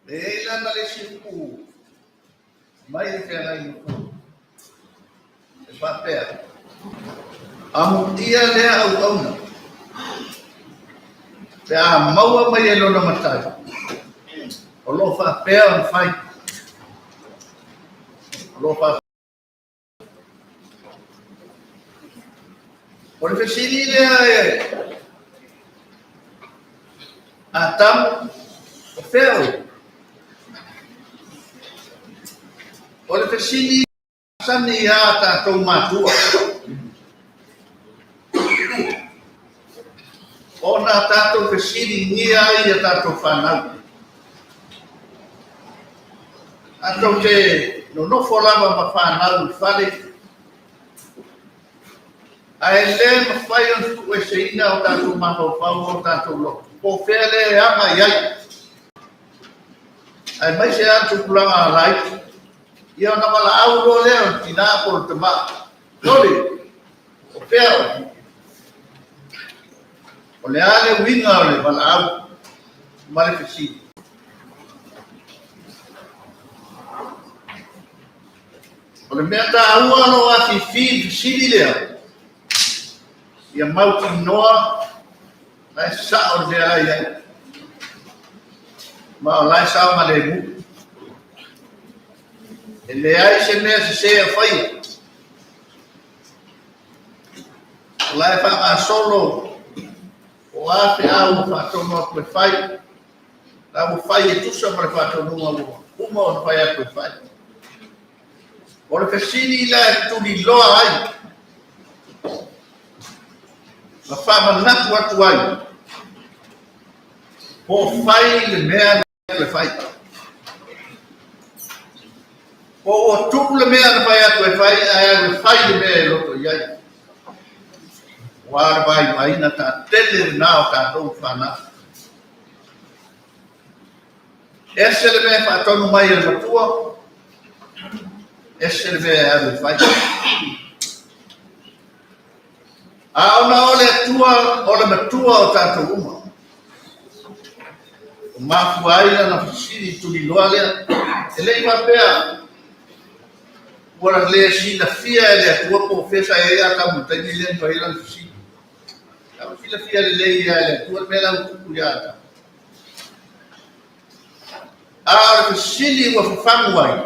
Leila na le siku. Mai le pena i ku. E papea. Amutia le au auna. Pea maua mai e lona matai. O lo fa pea on fai. O lo fa. O le fesini le ai. Atam o feo. O le fesini sani ia tātou mātua. O nā tātou fesini ngia ai a tātou whanau. Tātou te nonofo lava ma whanau whare. Ai le ma whai on tu e se ina o tātou mahau pau o tātou lo. Po whea le ama iai. Ai mai se atu kulanga a lai. Ia na mala au lo leo tina por te ma. Nori. O whea. O le ale winga o le mala au. Male fesini. O le mea ta aua no a fi fesini lea. Ia mauti noa. Lai sa o le ai ai. Ma o lai sa ma le mu. E le ai se mea se a whai. O lai wha a solo. O a te au whātono a koe whai. La mo whai e tusa ma le whātono a lua. Uma o whai a koe whai. O le fesini la e tuni loa ai. Ma whamanaku atu ai. Po whai le mea na koe whai. Po o tupu le mea na whai a koe whai. Ai a koe whai le mea e loto iai. Wāra vai mai na tā tele nao tā tau whana. Ese le mea whātonu mai e matua. Ese le mea e awe whai. A ona ole atua, ole matua o tātou uma. O mafu aila na whisiri tuni loa lea. E lei wapea. Wara lea si na fia e lea tua po fesa e ea ka mutaini lea ni whaila na whisiri. Kama fila fia le lei ea lea tua mea lau tuku ea ta. A ora whisiri wa whafangu ai.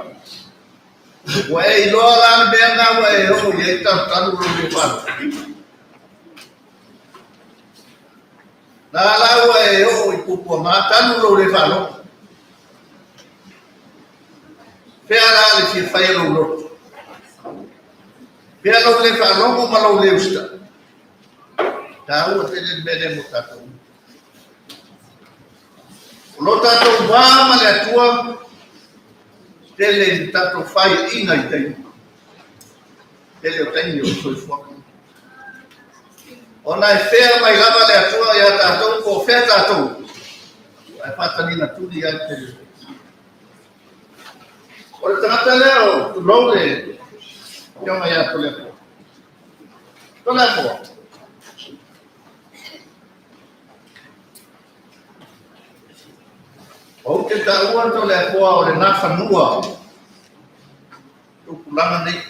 Wa e iloa lana mea ngā wa e ho i e tau tanu ro me whalu. Nā laua e o i pupua mā tanu ro le whalo. Pea rā le fia whai ro loto. Pea ro le whalongo ma ro le usta. Tā ua te le mene mo tātou. O lo tātou wāma le atua. Te le tātou whai ina i teinu. Te le o teinu o soi fuaka. Ona e whea mai lava le atua ia tātou ko whea tātou. Ai whatanina tūri ai te leo. O le tangata leo, tu rau le kiona ia Toleafoa. Toleafoa. O ke taua Toleafoa o le nā whanua. Tukulanga nei.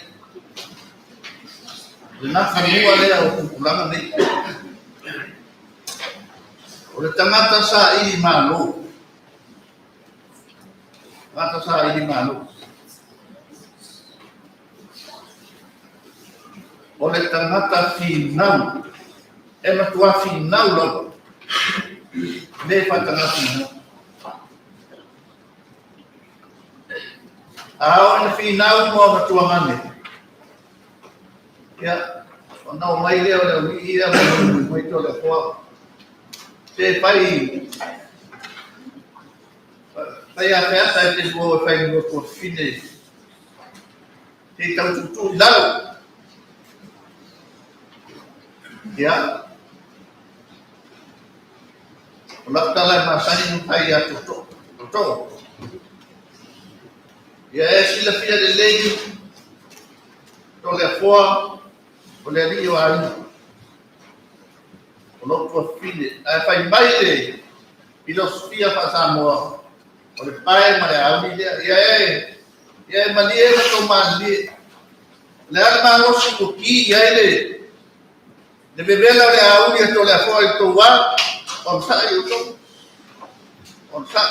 Le nā whanua lea o tukulanga nei. O le tangata sa ili mālo. Tangata sa ili mālo. O le tangata whinau. E matua whinau lau. Le whatanga whinau. Ao na whinau mo matua mane. Ia, o nao mai leo leo ia mai Toleafoa. Te pai a feata e te mua e pai mua kua whine. Te tau tutu lau. Ia. O laptala e masani nu pai a tuto. Tuto. Ia e sila fia de lei. Toleafoa. O le ali o aina. O lo kua whine. A whai mai le filosofia wha Samoa. O le pai ma le au ni ia e mali e to mali. Le ala ma lo su ki ia le bebela le au ni to le fo i to wa on sa i to on sa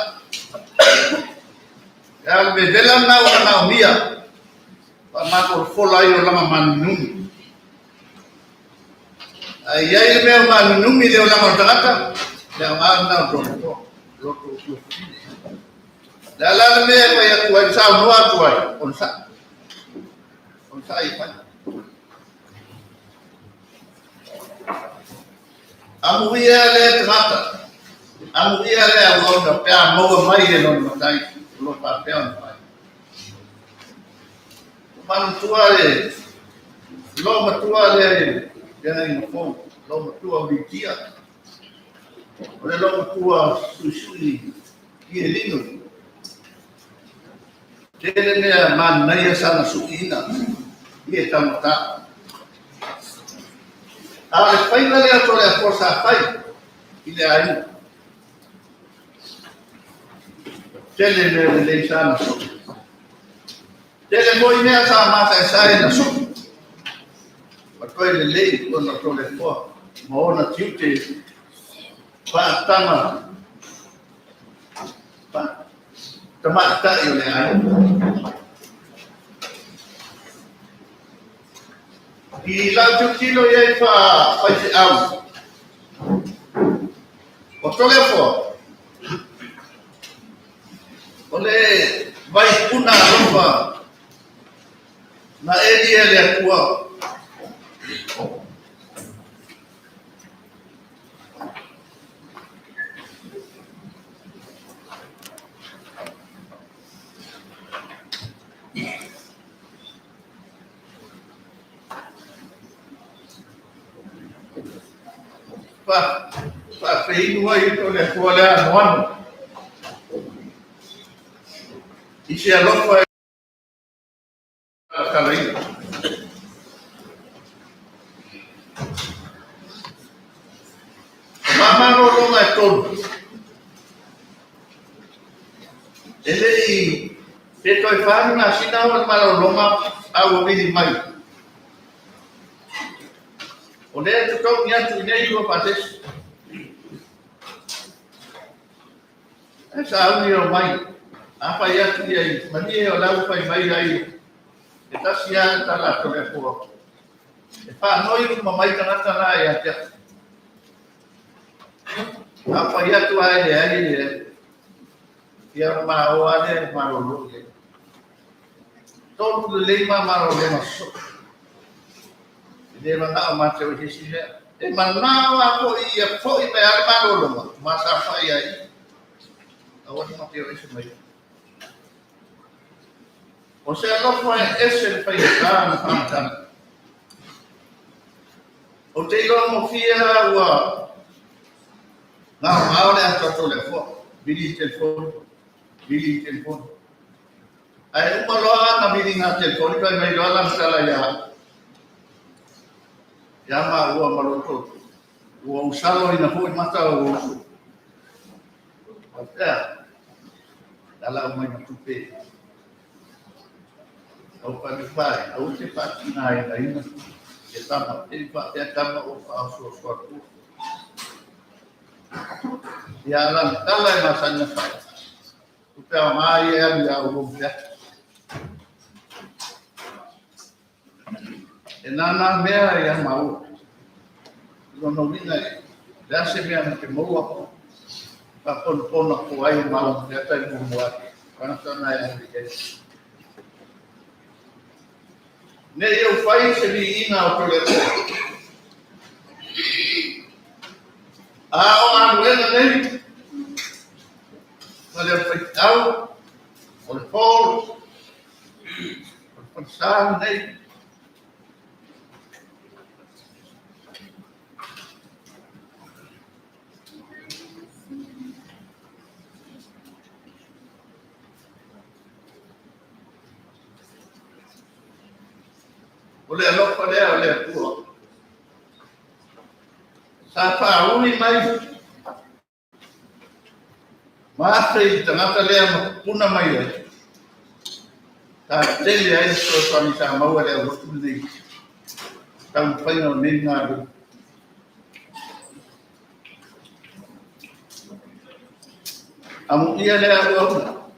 ya le bebela na mia pa ma ko fo la i o la ma nu ai ai le ma nu mi le o la ma tata le ma na to lo to la me ko ya ko sa no a ko on sa i pa amuia le tata amuia le au no pe mo mai le no dai lo pa pe on pai man tua le lo ma tua le ya ni fo lo ma tua vitia le lo ma tua susui ki lino tele me man na sana suina ye tamata ale faina le to le forza fai ile ai tele le sana su tele moi ne sa ma sa na su ma ko le con to le fo mo na tiute pa tama pa tamata yo le ai i la tuttino ye fa se au o Toleafoa ole vai una roba na elia le atua fa fei vai Toleafoa le anuano i se alofa kalai mama no longa todo ele te toi fa na sina o malo longa au vini mai o le tu to nia tu nei lo pates esa au ni mai apa ya tu dia mani o la fai mai ai e tasia ta la Toleafoa e fa noi ma mai kana na ya te apa ya tu ai ya ma o ane ma lo le todo le ma lo le maso de mana ma te o hisi e mana wa ko ia fo i me al ma lo ma sa fa ai o ni ma te o ese mai o sea no fue ese fai tan o te lo mo fia wa na ma o le a Toleafoa bili telefon ai uma loa na bili na telefon ka mai loa la sala ya ma ua maloto ua usalo ina ho mata o ya dala mai na tupe au pa mi fai au te pati na ina e tama e pa te tama o fa so so ya la tala na sanya fai tupe mai ya o ya enana mea ya mau no vina ya se mea ke moa pa pon ko ai mau ya tai mo kana sana ya ke ne eu fai se vi ina o Toleafoa o anu ena nei ale fai au o le pol o sa nei ole alofa le ole atua sa fa uni mai Maafei tangata lea puna mai ai. Ta tele ai so pani sa maua lea rotu nei. Tau whainga o nei ngā ru. Amu ia lea ua.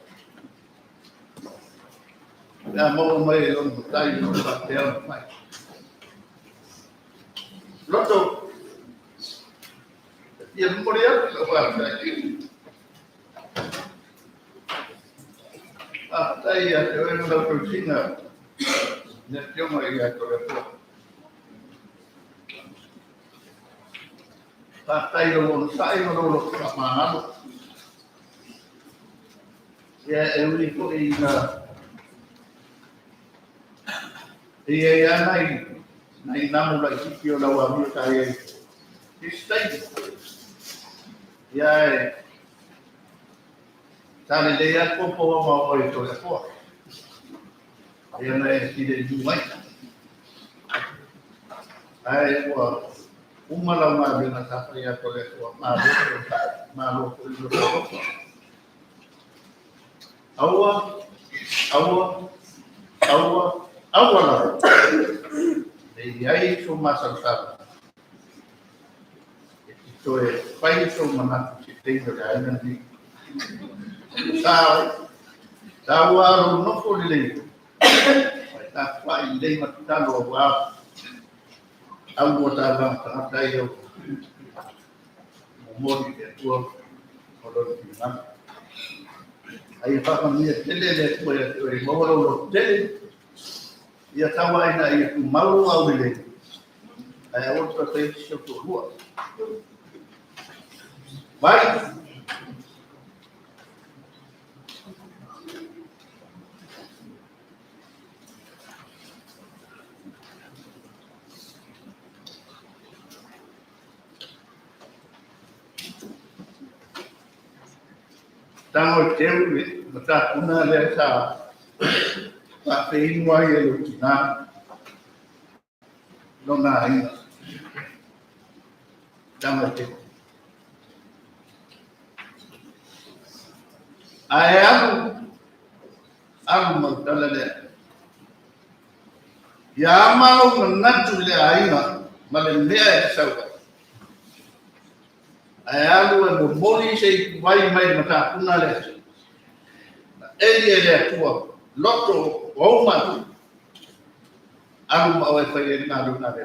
Lea maua mai e lono tai no sa te au mai. Loto. Ia moria lo wa tai. Tai ia te oe no tau singa. Ne te oma ia Toleafoa. Tai o lono sai no lo ka mahalo. Ia e uri ko i na ia nai namu la kiki o lawa mi ka ia. Istai. Ia tane le ia popo o ma o i Toleafoa. Ia nei ki de du mai. Ai ua umala ma bina tapa ia Toleafoa ma lo ko i lo. Aua la. Ei ai Tumasaga. Ito e pai so mana si tenho da ina ni. Tawa ro no ko le. Ta pai le matalo wa. Au ta ba ta yo. Mo ni ke tuo o lo ni na. Ai pa mi tele le ko e mo lo tele. Ia tawa ina ia tu malu au le. Ai o ta te so to rua. Vai. Tango teu mata una le sa pa pe inwa ye lo tina no na ai tango teu ai alu magdala le ya malo natu le ai na male mea e sauka ai alu e mo moli sei vai mai mata una le ele le tua loto o matu alu ma o fai na lu na le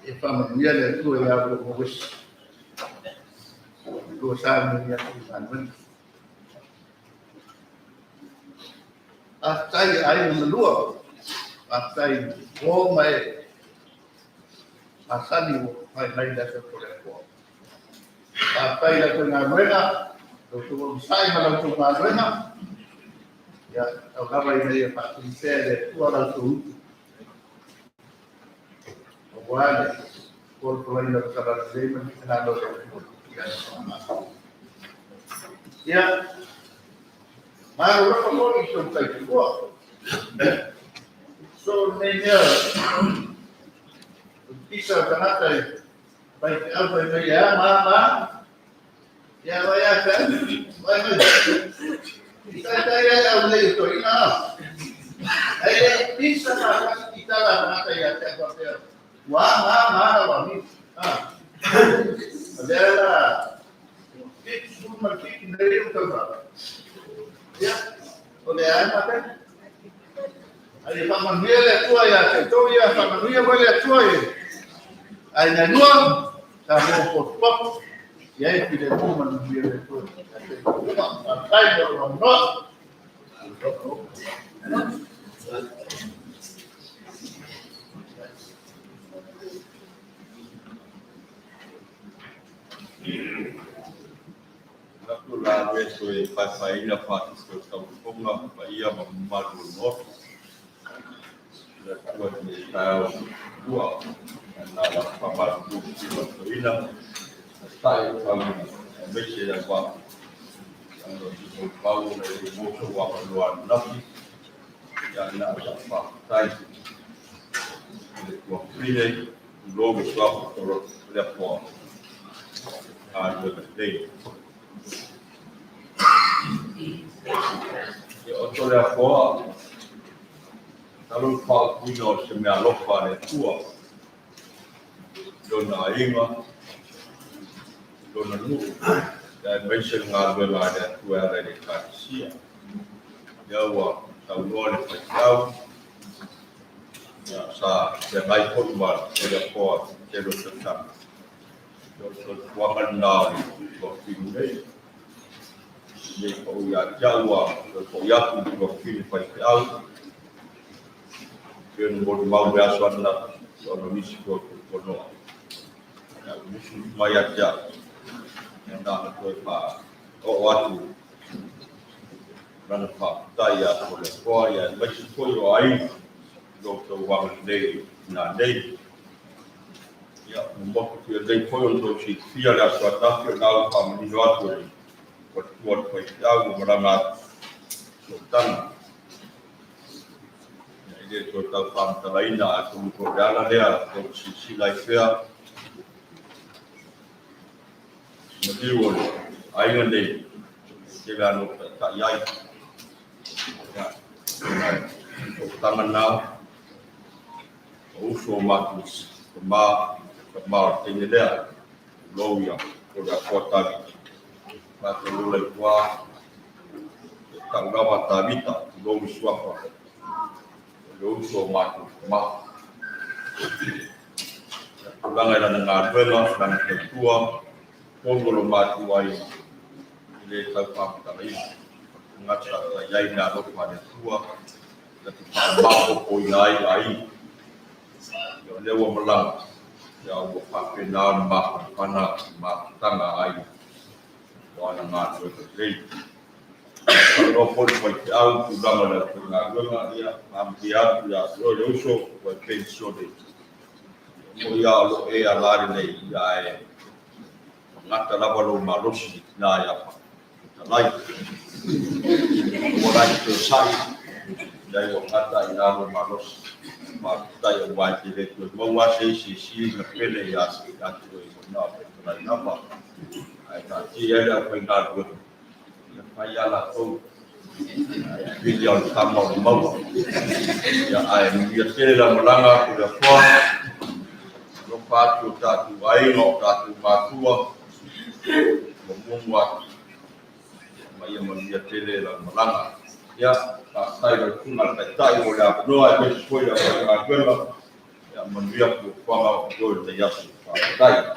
e fa ma mia le tua ya lo mo wis lo sa mi ya ku man atai ai no lua atai o mai asani mai mai da se por el po atai la con la buena lo tuvo sai ma lo tuvo la buena ya acaba de para sincere tu ala tu o guarda por la cara de me na lo ya ma lo fa lo ni so tai tu so nenya pisa kanata bai alfa bai ya ma ya vai a kan vai pisa ya au le to ina ai pisa na kita la kanata ya ta ko wa mi adela itu mungkin dari utara ya oleh apa ai fa manuela tua ya to ya fa manuela vale tua ai na lua ta mo pop ya e pide mo manuela tua ai no no la veso e fai la parte che sta un po' ma io ma malu no la tua di sta tua la papa tu ci va ina stai con invece da qua allora il Paolo e molto qua lo hanno ya na fa stai le tua fine luogo qua per la fuori ngā dei. O Toleafoa, talu whaakuina o se mea lopa le tua. Dona inga, dona nuu, e meise ngā luenga le tua e le kātisia. Iaua, tau noa le whaitau, sa te mai kotu mara, Toleafoa, te lo te tanga. So wanga nā ni ko whinu rei. Nei ko ia iaua, ko iaku ko whinu whaitau. Kena bodu mau be aso ana so no misi ko no ya misi mai aja na ko pa o watu rana pa taia ko le ko ya misi ko yo ai do to wa dei na dei ya mo ko dei ko yo do si fia la so ta fia na pa mi no atu ko ya mo rama so tan dia tu tahu faham terlainlah aku berjalan dia untuk sisi lainnya mesti ayo ni kita nak tak yai ya tangan now usul matus kemar tinggi dia low yang sudah kota maka mulai kuah tangga mata bita low suapa uso matu ma pulang ada dengan belas dan ketua pongolo matu ai ile tapa tali ngacha yai na do pada tua tapi bago ko ai yo lewo melang ya wo pakenan ma pana ma tanga ai wana ngatu le kalau pun au pulang ada dengan dia ambiar ya lo uso ko penso de mo ya lo e ala nei ya e ngata la balo malos na ya pa lai mo lai to sai dai wo ngata ina lo malos ma dai wa ti le to mo wa si na pele ya si ya to na lai na pa ai ta ti ya la pa na go Payala tu, video sama mau, ya ayam dia sila melanggar sudah kuat, lupa tu satu air, satu matua, membuat, macam dia sila melanggar, ya saya cuma saya boleh doa besok ya kalau ya membiak kuang tu dia saya.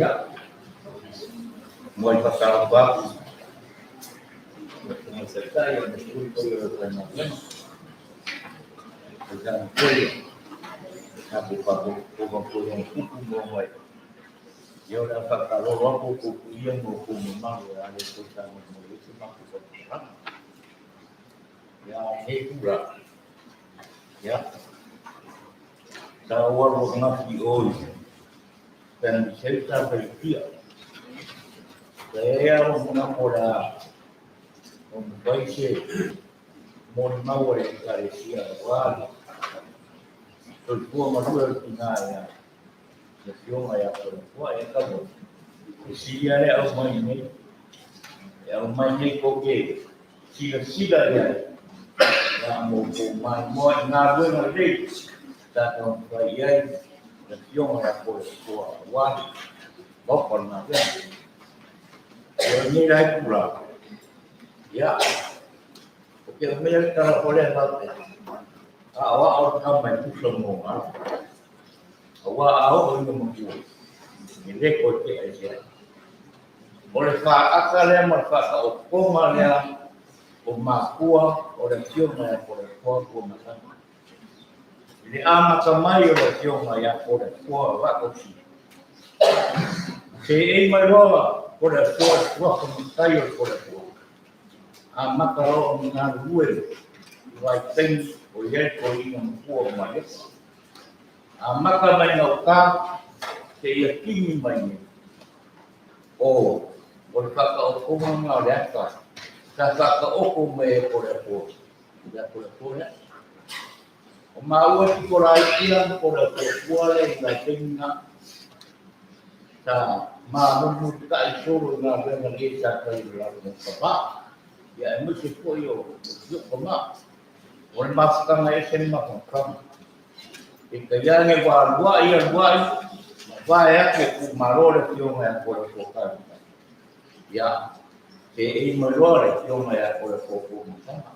Ya, mulai pasal bab serta yang disebut oleh dan boleh kabupaten yang hukum mulai. Dia dapat kalau orang hukum yang hukum memang ada tentang itu masuk orang. Ya ini pula. Ya. Tawar mengaji oi dan cerita berdia. Saya mengapola baik mon mau yang karesia wala tulikuwa madura tunaya ndio ya kwa ya kabo isia le au mai koke sila ya mo mo na bueno le tato ya ndio ya kwa wala bopor na ya ni lai pula ya porque melhor que ela olhar lá awak orang main tu semua awak orang mampu ini kote aja oleh akal yang merasa okoma yang omakua oración ya por el cuerpo matando ini ama kamai oración ya por el cuerpo va a conseguir Se ei mai roa, ko le fua kai o ko le fua. A makaro o ngā rue, vai ten o ye ko i ngā fua mai. A maka mai ngau ka, se ia kingi mai ni. O le kaka o konga ngā le aka, ka kaka oko me ko le fua. Ia ko le fua. O maua ki ko rai kia ko le fua le i ngai tenga. Ta mamu ka i soro ngā renga le sa kai la mo papa. Ia mo se ko yo ko ma. O le mafutanga e se ma ko kama. E ka iange wa ia wa e ake ku marore ki o ngai ko le fua. Ia se e marore ki o ngai ko le fua ma.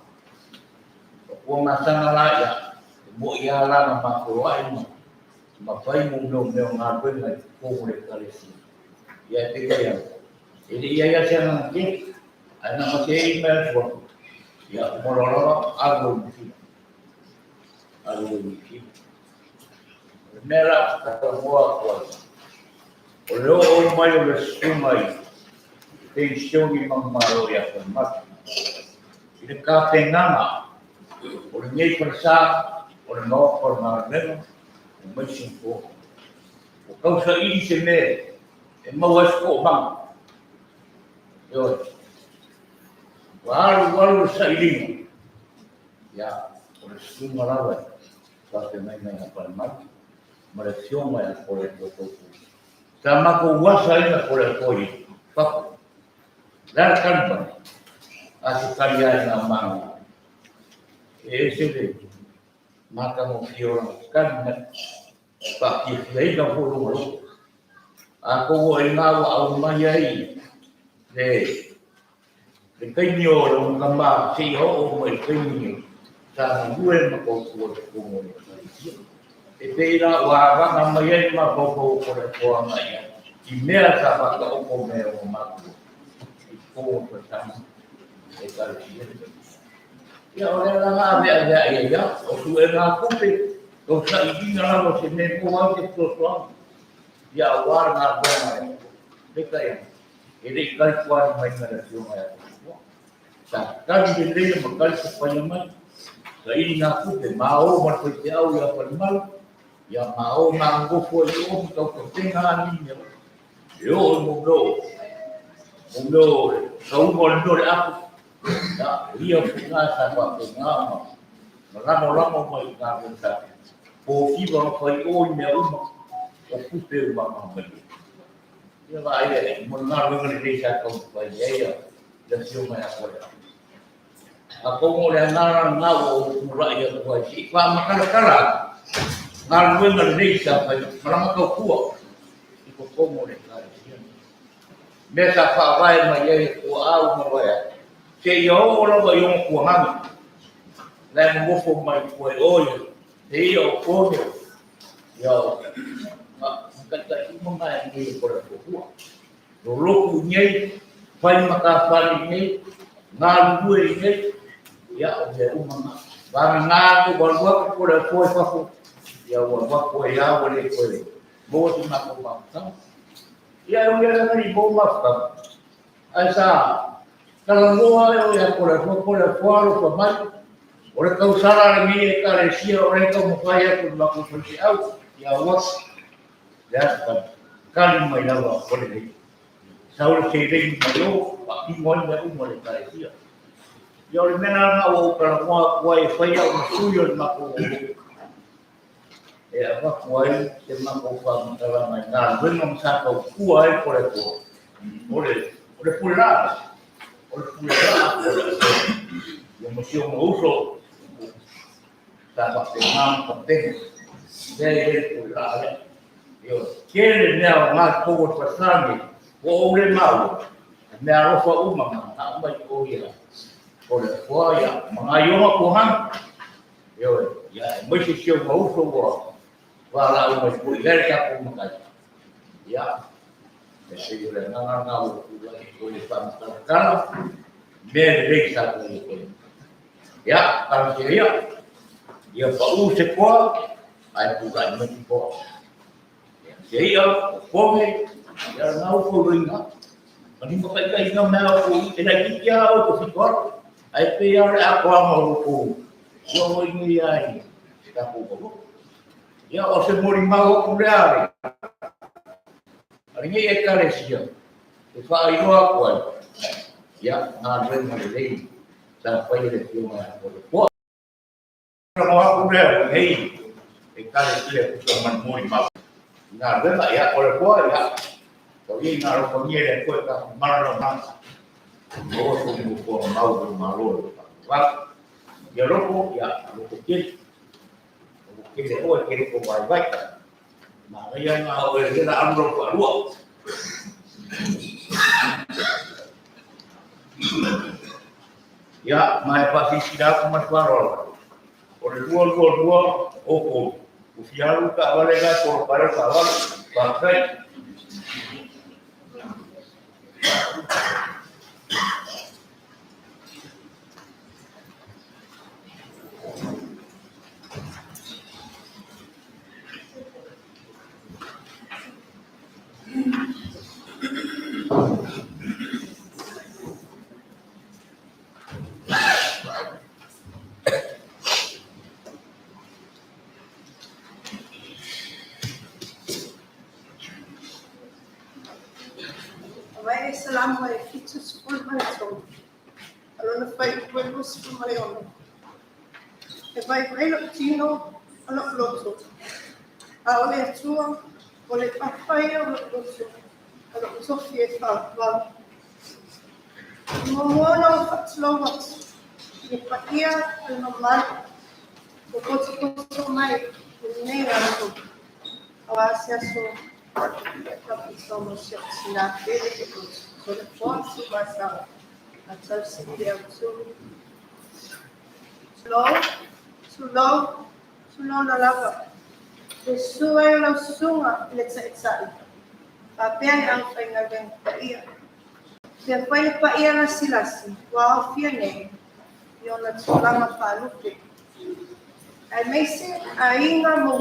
O masanga la ia mo ia la na ma ko ai ma. Ma fai mo no me ngā renga ko le kalesi. Ia te kaya. Ele ia se na ki ana ma te me fo. Ia mororo ago ki. Mera ka moa ko. O lo o mai o le sumai. Te shoni mamaro ia ko ma. Ile ka pengana. O le nei persa o le no por na meno. O mai sin ko. O causa i se me e mau esko bang. Yo. Waru sa ilinga. Ya, o le suma lawa. Sa te mai na palma. Ma le sioma ya ko le ko. Sa ma ko wasa ina ko le koi. Pa. La kalpa. Asi kalia na manga. E se le maka mo fiora kan pa ki fei ka fulu lo. Ako e ngā au mai ai, le kainio o ngamba, si ho o mai kainio, sa ngue ma ko mo. E peira wa vanga mai ai ma ko le koa mai. I mea sa waka o ko mea o maku. I ko o tama, e kare sia. Ia o le langa vea ia, o tu e ngā kupe, o sa i dinga lalo se me ko au te totoanga. Ia war na bona e kai ele kai kwar mai na sio mai sa kai de le mo kai se pa mai kai na ku te mao mo ko te au ia pa mal ia mao na ngo fo i o ko tenga ni yo mo no sa u mo no le aku ya ia na sa pa ko na mo mai ka ko sa po ki ba ko i o me o o kupe uma mai. Ia vai e mo na ro le deixa ko vai ia da sio mai agora. A como le na o rai ko vai si pa makala. Na ro le deixa vai para ma ko ku. I ko como le na sia. Me sa fa vai mai e ko au mo vai. Se yo lo vai yo ko ha. Le mo fo mai ko o yo ko yo kata ibu mai ni ko le ko. Lo loku nyai fai maka fali ni na lu ni ya o de uma ba na ko bolwa ko le ko fa ya wa ko ya o le ko le mo ti ma ko ma ta ya o ya na ni bo ma ta asa kala mo o ya ko le ko mai o le ka usara ni e ka le sia o le ko mo fai ko ma ko fi au ya wa ya kan mai na wa ko le saul se le mo pa ki mo na mo le ka sia yo le mena na o ka mo ko e fai au suyo ma ko e ava ko ai se ma ko fa ma la mai na bueno sa ko ku ai ko le ko o le pula yo mo si mo uso ta pa te mam pa te de pula yo quiere ne a ma ko pasami o le mau me a rofa uma na mai ko ia ko le foia ma yo ma ko han yo ya mo si mo uso wo wala o mo ia ka ko ma ya se yo le na o ko le pa ta me le sa ko ya para que ia pa u se ko ai pu ga mo ko ia o fome Ya ngau ko ringa. Mani mo kai ngau na ko ina ki ya o ko sikor. Ai pe ya aku mau ko. Yo ini ai. Ka ko. Ya o se mori mau ko reale. Aringe e kare sia. E fa ino ako. Ya na re mo le. Sa pa ile ki ma ko. Mo aku reale hei. E kare sia ko man mori mau. Na re ma ya ko ya. Tapi ngaruh pengiran kau tak malah nak, oh tunggu kau mau bermalu, tak, ya rokok ya rokok kiri oh kiri kau baik, mana yang mau kita ambil rokok dua, ya mai pasti tidak mas barol, oleh dua, oh usia lu tak boleh kan kalau pada sawal pakai. Salamu alaikum school marathon. Alona fai pueblo school marathon. E vai lo tino allo loto. A ole tua ole papai o loto. Allo Sofia fa va. Mono fatlowa. Ni patia no mal. O coso mai nei alto. Awasia so. Somos na dele que Toleafoa Tumasaga. A Tumasaga slow na lava. Suai na sunga letsa. Papel ang paingagang paia. Kaya paia na silasi. Wow, fiane. Yon na tulama palupe. Ay may sin ainga mo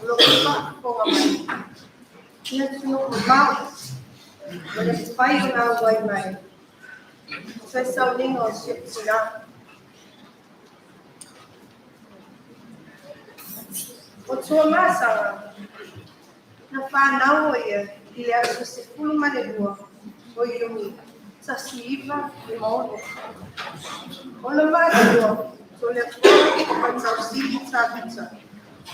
lopa ko amay. Let's look about. When it's fighting out by my something or shit, o Tumasaga na whanau ia I a se pulu manelua o iumi sa siiva I maone. O na manelua, Toleafoa o Tausili Tabita.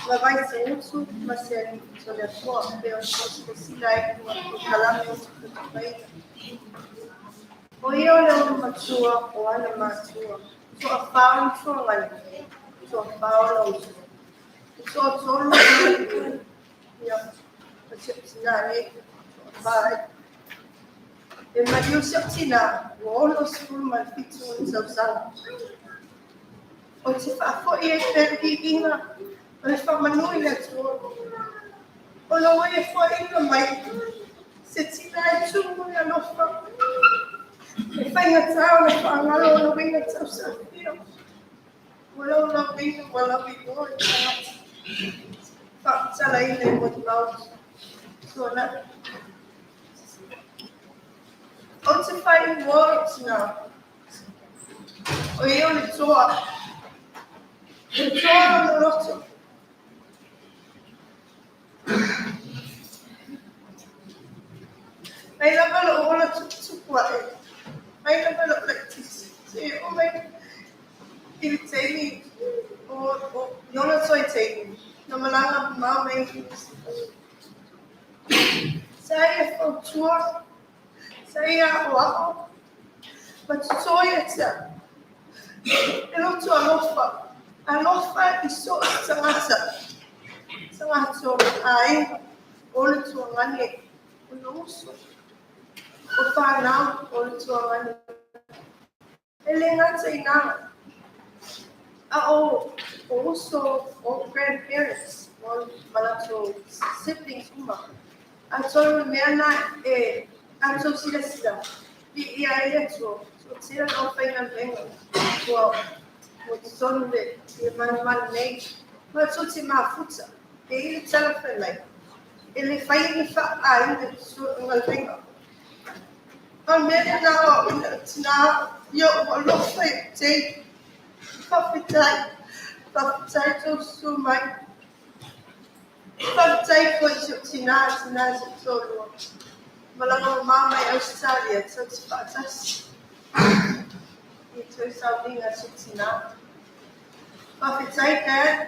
La vai se uso, ma se Toleafoa per sila e o kalame o pai. O io le o matua o ana matua. So a faun so ngai. So a faun o so solo ya. Sila ni bai. E matiu sila o lo school ma fitu so sala. O se fa fo e perdi ina. Oleh pemenuhi itu, kalau ia faham mai, setiap itu yang nafsu, faham tahu, faham lalu lebih tahu sendiri, walau lebih boleh, faham selain lebih tahu, soalnya, orang faham words na, orang itu nafsu. Ay la balo wala tsukwa eh. Ay la balo practice. Si o may ilitay o yona soy tay. Na malanga mamay. Saya for tour. Saya wako. But soy etsa. Elo to alofa. Alofa iso sangasa. Sangaso ay ole to ngani. Unuso. O whanau o le tuangani. Ele ngā teina. Also o grandparents, o malato siblings uma. A tolu mea na a tolu sila. I a ele so sila no whainga venga. O tolu le, I man nei. Ma tolu te maa futa. E ili tala whenai. ele fai ni fa ai su ngal tenga amena na ina yo lo fai te fafitai to mai fafitai ko tina solo malanga mama e Australia so fatas itu saudinga tina fafitai ka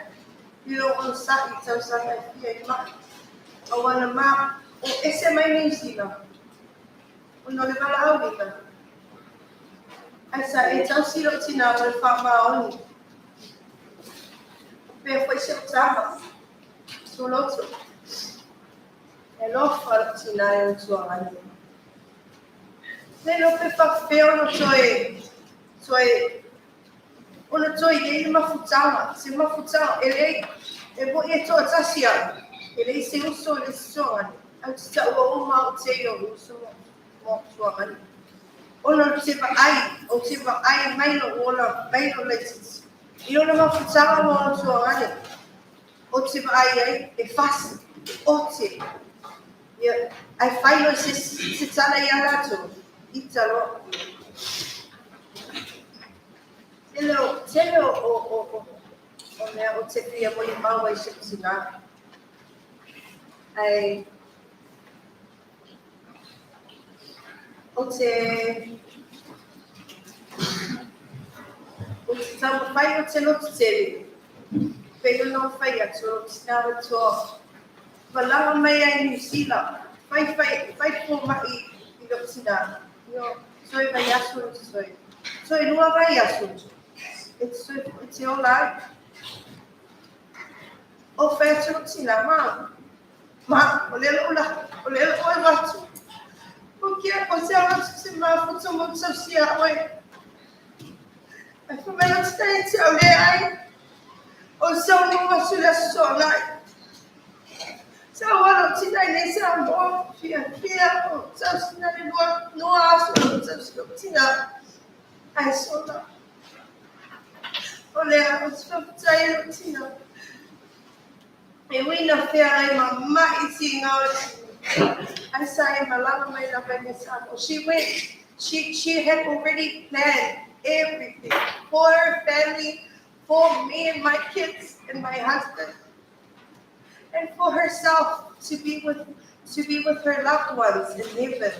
you on sa itu sa ia awana ma o ese mai New Zealand o no le vala auika asa e tau siro tina o le whamaoni pe foi se tama soloto e lofa tina e o tuangani le pe whawheo no toe ono toi e mafutama se mafutama e mo e toa tasia ele se uso le soan au tsa o ma o te o uso mo tuangani ono te ba ai mai no ola mai no le tsi i ona mafutama mo o tuangani o te ba ai e fasi o te ia ai fai no se tala ia lato i talo Telo o mea o te pia mo i maua i se kusina. Ai, o te tau whai o te lotu tele. Pei o no whai atu o tina o toa. Walanga mai ai New Zealand. Whai po mai i lo tina. Io, soi vai asu o soi. Soi lua vai asu. It's all right. O fecho tina ma o le o watu. Porque o se ela se ma futo mo social oi. Ai foi melhor estar esse olhe ai. O seu não vai se relacionar. Se agora tina nesse amor, fia, o seu tina no acho, o seu tina. Ai só não. Olha, os faftai tina. E wina fea ai mamma iti ngau. I say malama mai la Vanessa. She had already planned everything for her family, for me and my kids and my husband, and for herself to be with her loved ones in heaven.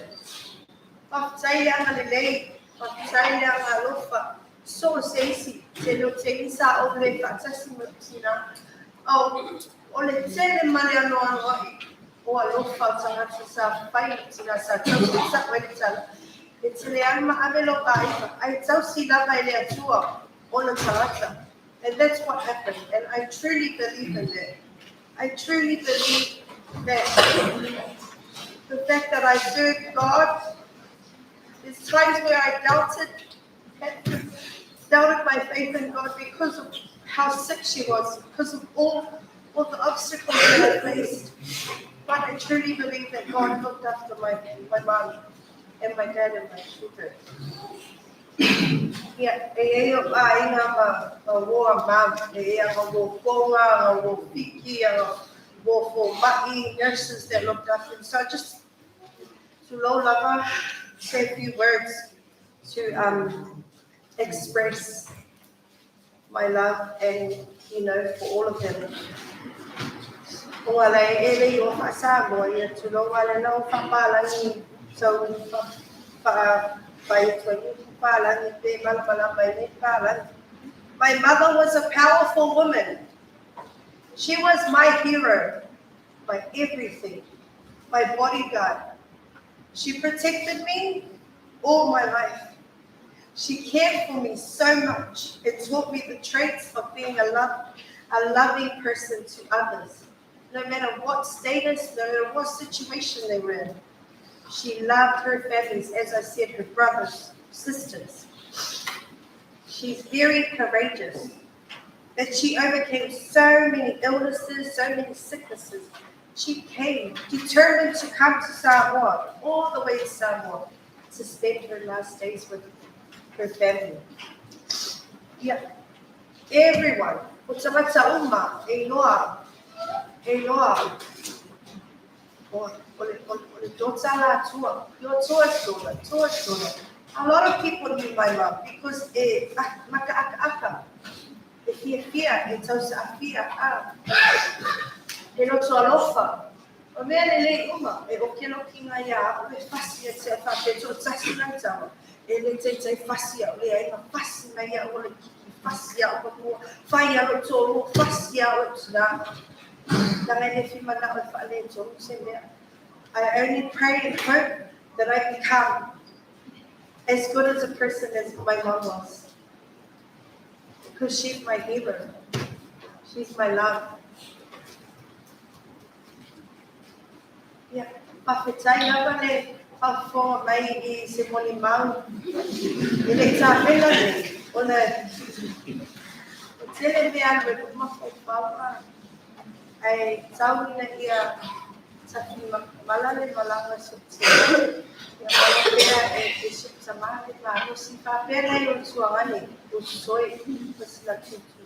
Faftai nga lelei, faftai nga lofa. So sexy, se lo te isa o le fatasimo tina. O le tele mane ano o alofa tanga sa pai tina sa tau sa wetala. E tele ama amelo ai tau si lava ele atua o na talata. And that's what happened. And I truly believe in that. I truly believe that the fact that I served God, there's times where I doubted my faith in God because of how sick she was, because of all the obstacles that I faced. But I truly believe that God looked after my mom and my dad and my children. Yeah, nurses that looked after him. So I just to low lava say a few words to express my love and for all of them. Wala ele yo fasabo ya tulo wala na fapala ni so pa pala ni te malapala ni pala. My mother was a powerful woman. She was my hero, my everything, my bodyguard. She protected me all my life. She cared for me so much. It taught me the traits of being a loving person to others. No matter what status, no matter what situation they were in. She loved her families, as I said, her brothers, sisters. She's very courageous. That she overcame so many illnesses, so many sicknesses. She came determined to come to Samoa, all the way to Samoa, to spend her last days with her family. Yeah. Everyone. A lot of people knew my mom because maka-aka-aka. Fear, it's also a fear. E lo Toleafoa. O mea lelei uma, e o kelo ki ngā ia, o le whasi e te whake tō tasi nang tawa. E le te whasi au lea, e ngā whasi ngā ia o le kiki, whasi au ka mua, whai alo tō rua, whasi au e tina. Nanga le whimana o whaale tō, se mea. I only pray and hope that I become as good as a person as my mom was. Because she's my hero. She's my love. Yeah, pawhetai lava le pawhoa mai I se moni mau. I le tāwhena le, o tele mea lue kumako whaua. Ai tauina ia taki malale malanga suti. Ia malapea e suta maale ka hosi whapena I o tuangane, o soi, o sila tutu,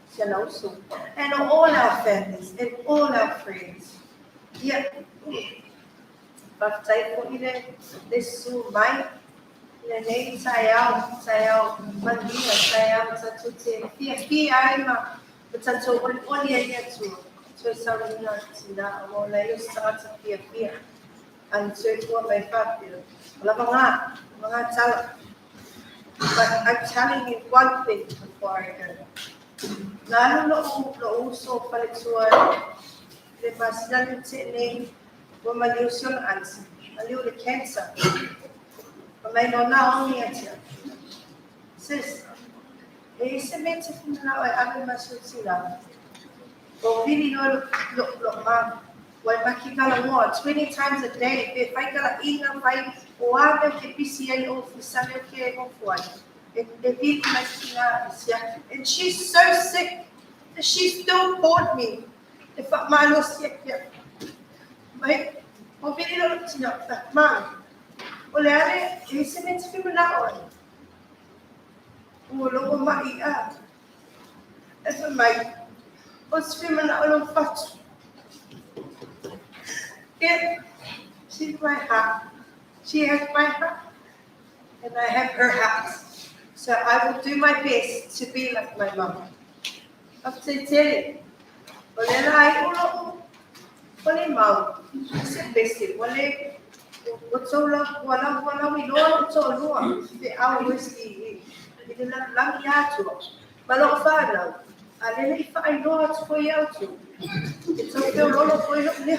sila uso. And all our families, and all our friends. Yeah. Pawhetai po le su mai, le nei taiao, mandia, taiao, tatute, fia ai ma, tato oli ai atu. So sauna tina mo la yo sa fia. And so to my family. Wala mga tala. But I'm telling you one thing before I go. Lalo no uso paliksuan le masdan tene wo maliusyon ansi. Maliu le cancer. May no na only atia. Sis. Se mete na ai ave masu sila. O really look mom. Wai makikala mo 20 times a day. Pe fai kala inga fai o ave ke PCA o fisame ke o fuai. And she's so sick that she still called me. If I was sick, my really look mom. Ole ale ese mens fimana oi. O lo mai a. Esa mai. Os fimana o fatu. Yeah, she's my heart. She has my heart, and I have her heart. So I will do my best to be like my mom. After telling, ole lai ulo, ole mau, se besi, ole Otola wala we lo tolua te au westi I na lang ya tu malo fa na ale ni fa I know it's for you too it's okay lo for you ne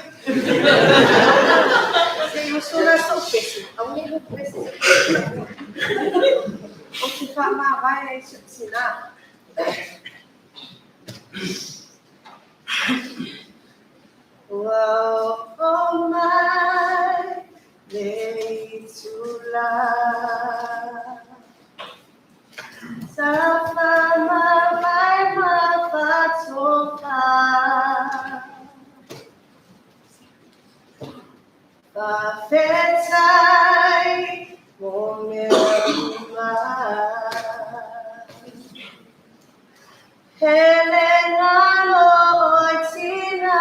se yo sola so pesi au ni pesi o si fa ma vai sina wow oh my Leitula Sama mai mapatoka Pafetai Momeruma Helena Loitina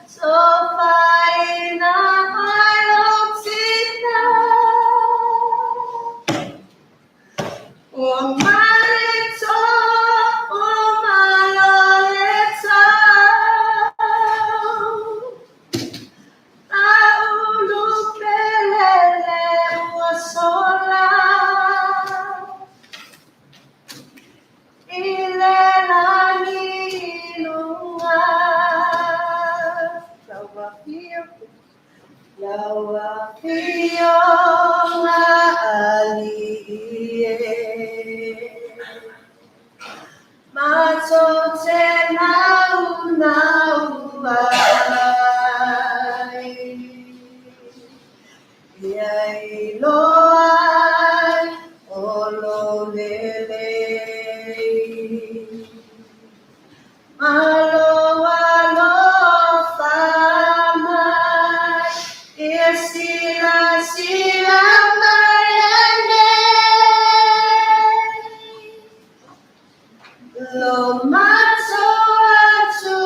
Sofaina Oh malito, oh malolito, aulupelele wasola, ilelani ilunga, lawa pio nga aliye. Matote nau ai Yai loai ololele Alo fama sila mayane Lo mato atu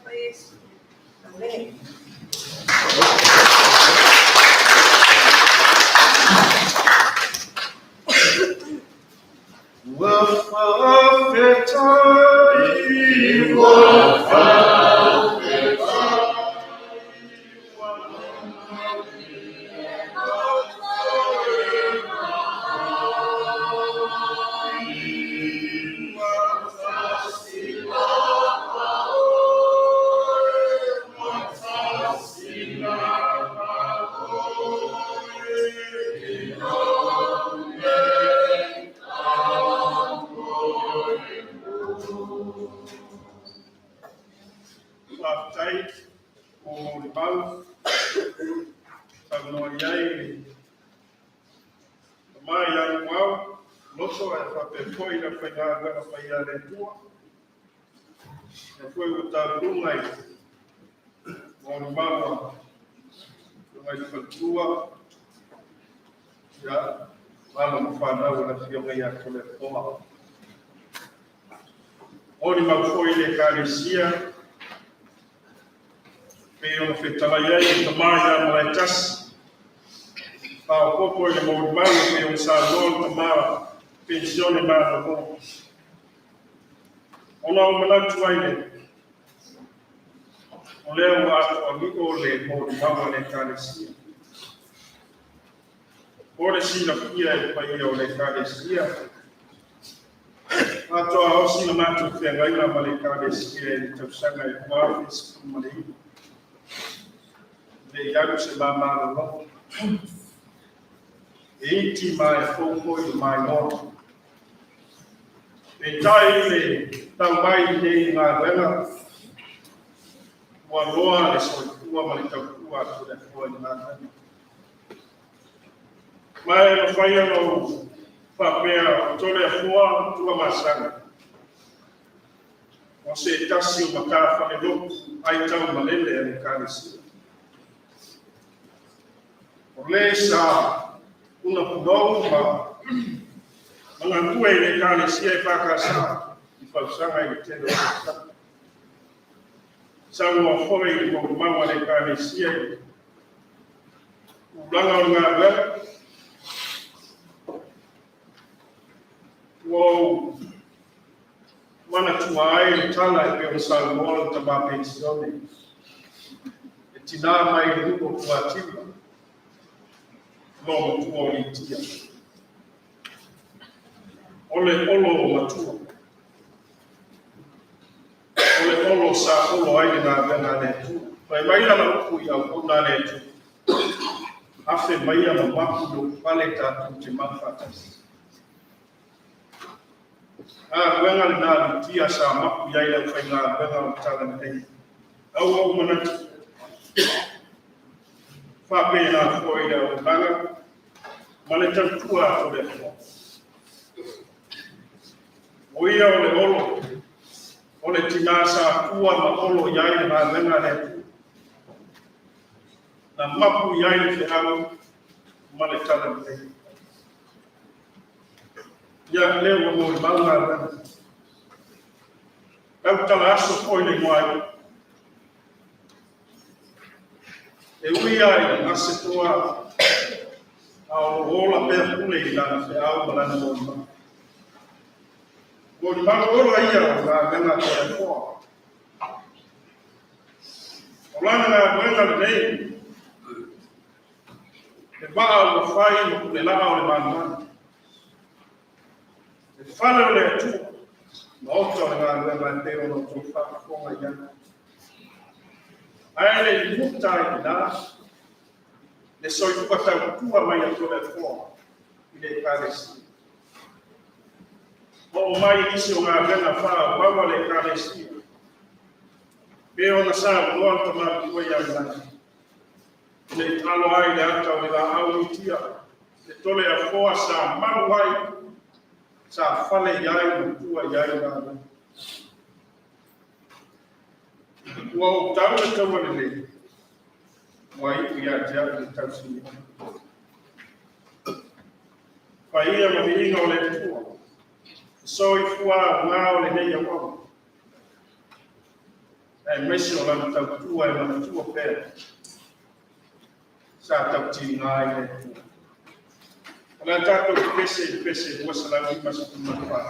kwa Yesu. Amen. Toleafoa. Ori mafoi le karesia, pe o fetalayai tamaya malaitas, pa o popo le maurimalu pe o salon tamara pensione mara mo. Ona o manatu aile, o leo ato amigo le maurimalu le karesia. Ora sina pia e pai o le karesia. Ato a osi na matu te ngai na male karesia e Tumasaga e kuafis kumali. Le yagu se mama no. Iti mai foko i mai no. E tai le tambai de na vela. Wa loa le soitua male takua Toleafoa na na. Mai no fai no papea Toleafoa Tumasaga. O se tasi o makafa e lo ai tau malele e karesia. O le sa una pudou ma ntua i le karesia e whakasa i whausanga i te reo. Sa ua fore i mo maua le karesia i uranga o ngā vera. Wow, mana tua ai tala e peo salmoa ta ma pensione. E tina mai lupo tua tima. No tua litia. Ole olo matua. Ole olo sa olo ai na vena le tu. Mai mai na upu ia una le tu. Afe mai na mapu do paleta tu te mafatas. Wenga na tia sa mapu ia ia whainga wenga tala nei. Au manatu. Whape na koira o langa. Mane tantua Toleafoa. Oia o le olo. O le tina sa kua ma olo iai na wenga le tu. Na mapu iai te au mane tala nei. Ia leo mo i maunga rana. Kau tala aso koi le moai. E ui ai ase toa ao rola pea pule i lana pe au malana mo i maunga. Mo i maunga ola ia o ngā gana Toleafoa. O lana ngā wenga nei. E waa o whai mo kule laa o le maunga. E whale o le atu, ma oto o ngā wenga te ono tō whakakonga iana. Aere I mutai I nā, le soitua tau tua mai a Toleafoa I le karesia. O mai isi o ngā wenga wha wawa le karesia. Pe o na sa noa ta mā kua ia ngā. Le talo ai le ata o le la au itia. Le Toleafoa sa maru ai. Sa fale iai no tua iai nā. Ua o tau le tau le. Ua ipu ia te atu le tau sini. Whaia ma vi inga o le tua. So I fua ngā o le nei a wau. Mesi o lana tau tua e lana tua pēr. Sa tau ti ngā e tua. Ala tātou pese, wasa la wima sa tu mawha.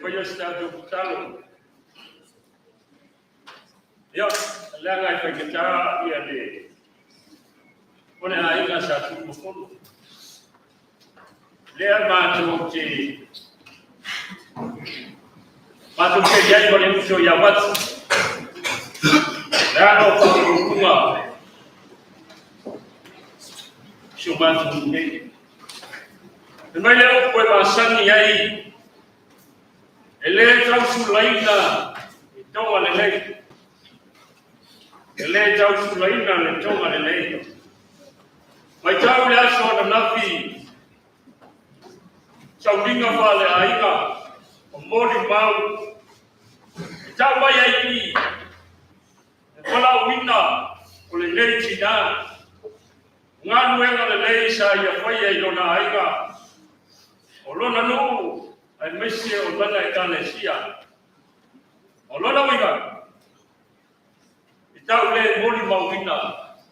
Foi o estado do talo. Eu, lá foi que tá e ali. Quando aí na chatu no fundo. Leva que mas o que já foi no seu yabat. Lá no kuma. Chumando no meio. Mas eu foi passando aí. Ele é transulaina, então olha aí. le tau sulaina le tonga le nei. Mai tau le aso na nafi saulinga whale ainga o mori mau. Tau mai aiki e wala wina o le nei tina. Ngā nuenga le nei sa ia whaia i lona ainga. O lona nu ai mese o lana e tane sia. O lona winga. I tau le mori mau wina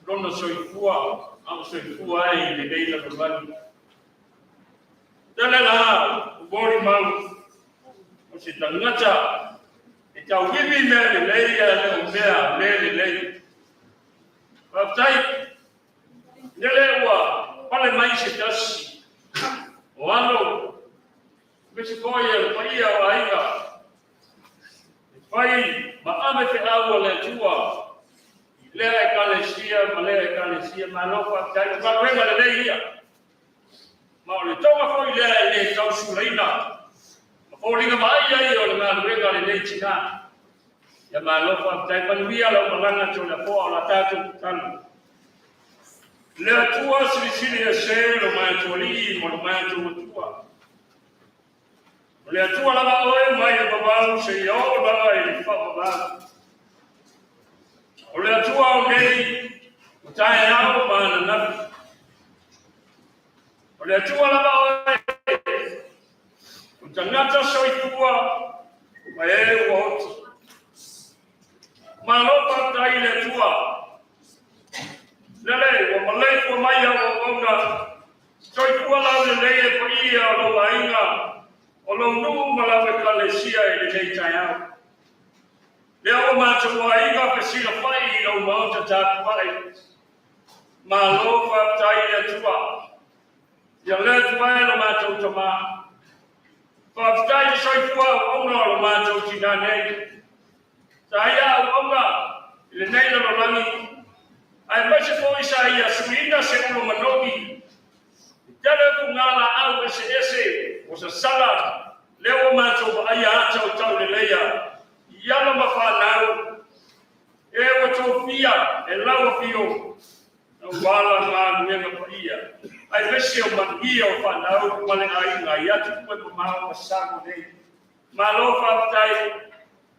lona soifua. Ang soifua ai le nei la lumani. Tele la o mori mau. O si tangata. I tau hivi me le nei le o mea le nei. Waptai. Nele ua pale mai se tasi. O ano. Mese koia paia o ainga. Pai ma ame te aua le tua. Lea e kalesia, ma lea e kalesia, ma lofa tai ma wenga le nei ia. Ma o le tonga foi lea e le tau sulaina. Ma o linga mai ai o le ma wenga le nei tina. Ya ma lofa tai ma nuia la malanga Toleafoa la tatu tanu. Le tua sili e se lo ma tuali mo lo ma tua. Le tua la va oe mai e babau se yo la e fa babau. O le tua o nei o tae au ma na nafi. O le tua la va oe o tangata soifua ma e uoti. Ma lopa tai le tua. Lele, o malei ko mai o ona. Soifua la le lei e paia o lo ainga. O lo nu malawe kalesia e le nei tai au. Le o mātua inga pe sila whai I o mauta tāku whai. Mā lofa tai le tua. Ia le tua e lo mātou ta mā. Whaftai soifua o ona o lo mātou tina nei. Ta ia o ona I le nei lo langi. Ai maise po isa ia suina se ulo manogi. Tele ku ngala au ese o sa sala. Le o mātou ai ata o tau le leia. Yala mafanau e o tofia e lau fio no wala ma nuenga paia ai vese o mangia o fanau male ai ngai atu ko ma o sago nei malo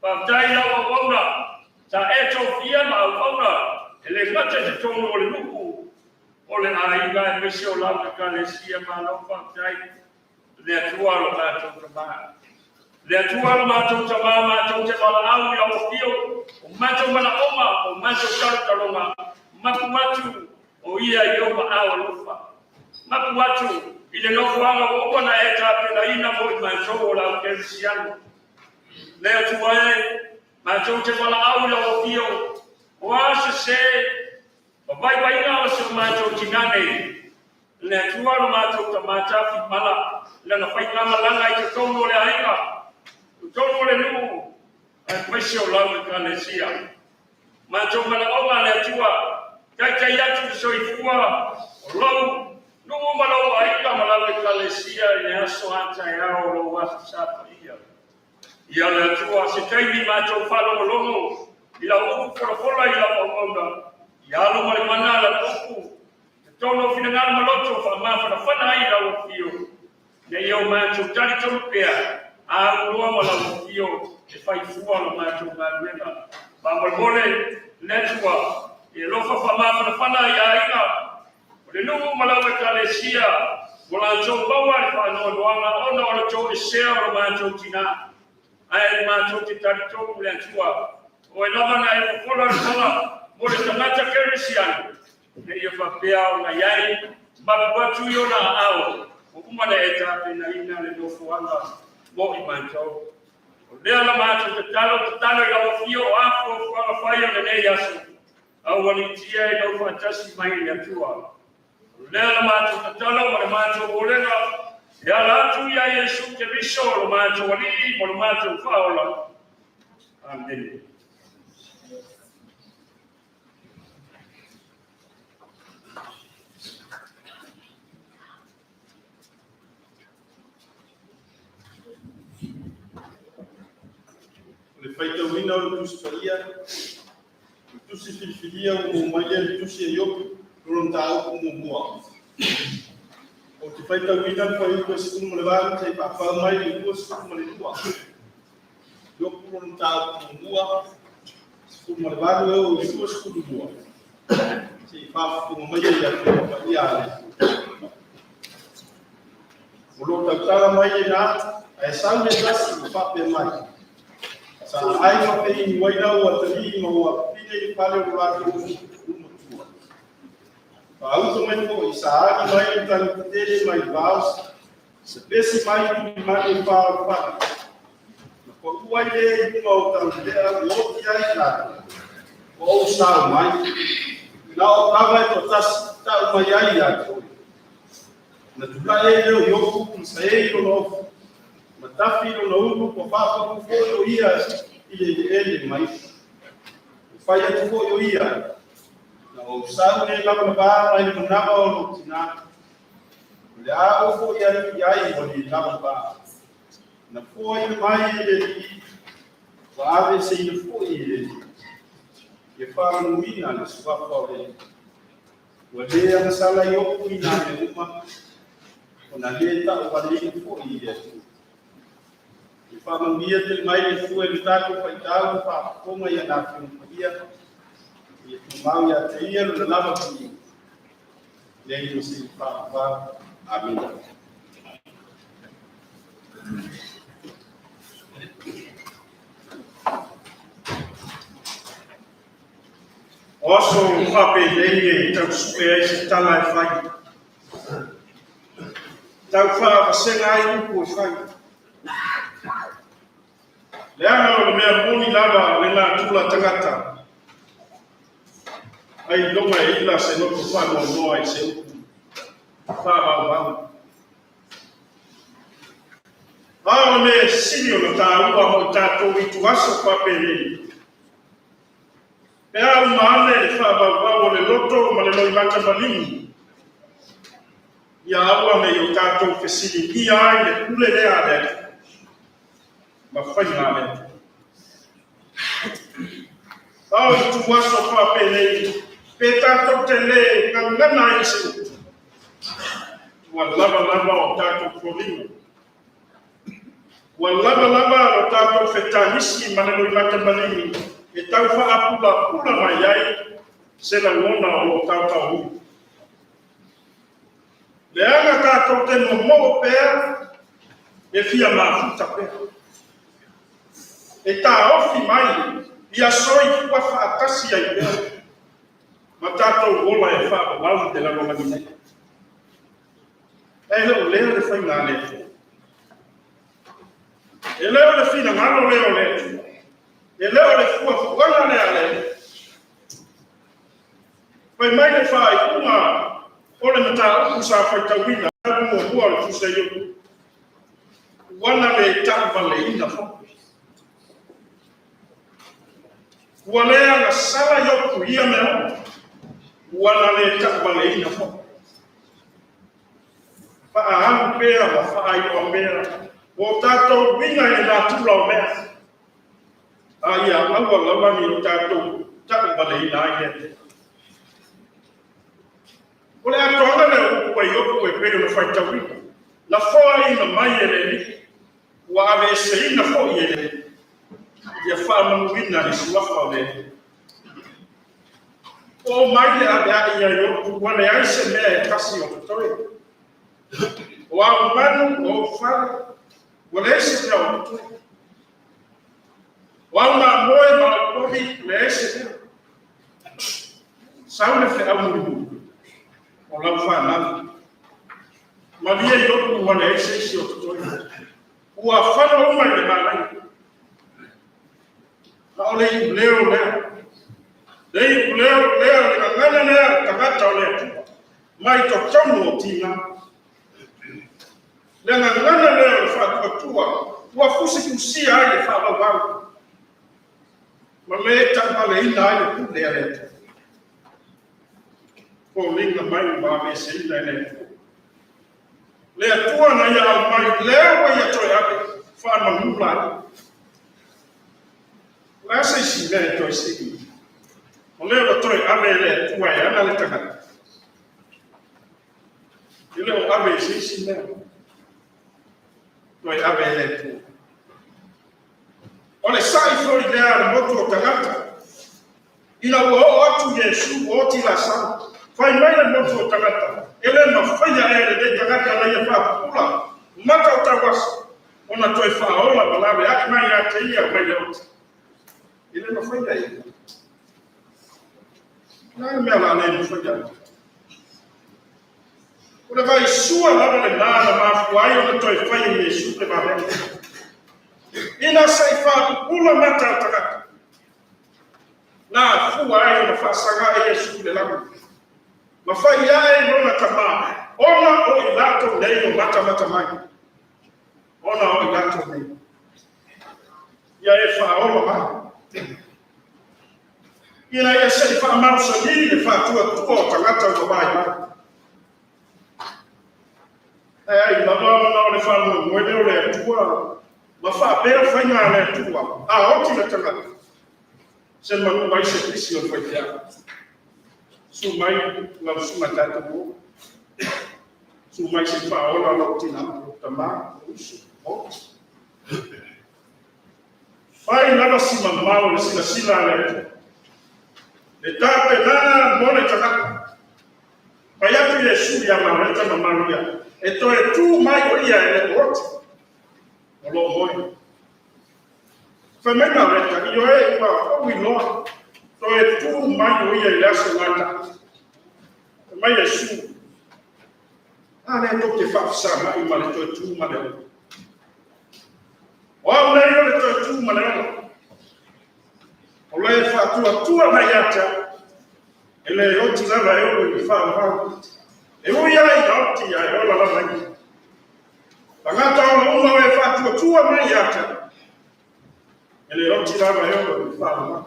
fatai la o ona ta e tofia ma o ona ele mate te tono o le nuku o le ai ngai vese o lau ka le sia malo fatai le atua lo ma to ma Le atua lo mātou ta mā mātou te wala au I au fio, o mātou mana oma, o mātou kautaronga, maku matu o ia I opa au lofa. Maku matu I le nofu anga o opa na e tāpena ina mo I mātou o lau kerisiano. Le atua e, mātou te wala au I au fio, o asa se, o vai inga o se mātou tinane. Le atua lo mātou ta mātafi mala, le na whaikama langa I te tono le ainga. Tono le nu, ai kwesi o lau I kalesia. Ma tō mana oga le atua, kai atu soifua, o lau, numu malau aika malau I kalesia, I ne aso anta e ao lo wasa sapa ia. Ia le atua, se taimi ma tō whalo lono, I la uku wharafola I la omonga, I alo mare mana la uku, te tono finangana maloto wha whana I la ukio, ne iau ma tō tari tonu pea, a lua mala fio e fai fua lo mātou ngā ba mole netua e lofa fa fana ia ina o le numu malawe kalesia o la tō baua e whanoanoanga ona o le tō e sea o mātou tina ai mātou te tarito le atua o e lavana e whakola rana mo le tangata keresiano ne ia whapea o na iai mapuatu I ona ao o umana e tāpena ina le nofuanga mo I mātou. O lea la mātou te talo I au fio o afo whanga whaia le nei asu. Au wani tia I nau whantasi mai I atua. O lea la mātou te talo ma le mātou o lenga. E ala atu ia Yesu te riso o le mātou wali mo le mātou whaola. Amen. Le faitauina o le tusipaia, tusi filia o mai tusi yo pronta o mua. O te faita wina ko i ko siku mo lewa te pa fa mai i ko siku mo lewa. Yo pronta o mua. Siku mo lewa o i ko siku mua. Si pa ko mai ya ko ya. O lo ta mai na ai sa me kasi pa pe mai. Sa ai ma pe i waina o atali ma o pine i pale o la ko tua. Pa auto mai ko i sa ai mai tan tele mai vaus. Se pesi mai mai pa pa. Ko uai le ma o tan le a o ti ai la. O sa mai. Na o ka vai to tas ta mai ai ya. Na tuka e leo yoku sa e no matafi no uku ko fa ko fo ia ile mai fa ia ko ia na o sa ne la ba ai no na o tina le a o fo ia ai o ni la ba na fo ia mai ile wa ave se ile fo ile e fa no mina na sua fa le wa le ana sala yoku ina me uma ona leta o wali fo ile Família del mai de sua elitado faitado fa como ia na família e tomar ia ter no lava comigo nem no se fa a minha oso papelei então super está lá fai então fa você aí o fai Leana o mea puni lava lena tula tangata. Ai longa ila se no ko fa no ai se fa ba. Ah me sinio no ta ua mo ta to i tu aso pa pele. Pea uma ane fa ba o le loto ma le no ibata balini. Ya ua me yo ta to fesili ia ai le kule le ade. Ma fai male. Oh, tu waso pa pele. Peta to tele ngana isi. Lava o tato provinho. Lava o tato fetanisi maneno ilata balini. E tau fa pula mai ai se la lona o tato hu. Le anga tato te no mo per e fia mafuta per. E ta ofi mai ia soi kwa fa tasi ai pe matato gola e fa lau de la romania e le fai ngale e le fina ngalo le e le fu ngana le ale poi mai le fai uma ole mata usa fai tawina mo bua fu se yo wana le tambale ina fa Walea na sala yoku ia mea wana le takbale ina fo. Fa ahamu pea wa fa ayo mea. O tato winga e na tula o mea. Aia awa lawani o tato takbale ina aia. Ole ato anga le ukua yoku e peo na faita winga. La foa ina mai ele wa ave se ina fo ele. Ia whaama wina ni suafa le. O mai le abea ia yoku wane aise mea e kasi o tutoi. O au manu o whare, wane aise mea o tutoi. O au ma moe ma o kohi le aise mea. Saune fe au murimu. O lau whanau. Ma lia yoku wane aise isi o tutoi. Ua whana umai le malai. Ole leo le ngana le takata ole mai to tomo tina le ngana le fa tua wa fusi kusia ai fa ba ma le tambale ina ai ku le ale ko linga mai ba me se ina le tua na ya mai le wa ya to ya fa ma mula Essa é a to sigi. Oleo toi avele tua ya na le tanga. Ile o ave sisi ne. Toi avele tu. Ole sai foi dea moto tangata. Ina wo atu Yesu oti la sa. Fai mai le moto tangata. Ele mafanya ele de tangata la ya fa kula. Mata utawasa. Ona toi fa ola balabe ya mai ya teia mai yote. Ile mafanya ile. Não me alalei no foi dado. Quando vai sua lá na nada, mas vai eu estou fazendo isso para ver. E na saifa pula mata taka. Na fua eu não faço saga isso de lá. Mas foi aí não na tama. Ona o ilato nem o mata mai. Ona o ilato nem. E aí fa ola. Ina ia se fa mausa ni fa tua tangata o vai. Ai la no le fa no mo le tua. Ma fa per fa nya le tua. A oti le tangata. Se ma vai se prisi o foi ya. Su mai la su matata mo. Su mai se fa ola lo tina tama su. Fai nada si mamma o si la le. Etape nana mole tanga. Payatu Yesu ya mareta na Maria. Eto etu mai oia ele rot. Olo boy. Femena reta yo e kwa o wi no. To etu mai oia ele asemata. Mai Yesu. Ana to ke fa sama i male to etu male. O le yo to etu male. Olha fatua tua mayata ele oti na vai eu fa ma eu ia oti ya eu la mai bangata uma vai fatua tua mayata ele oti na vai eu fa ma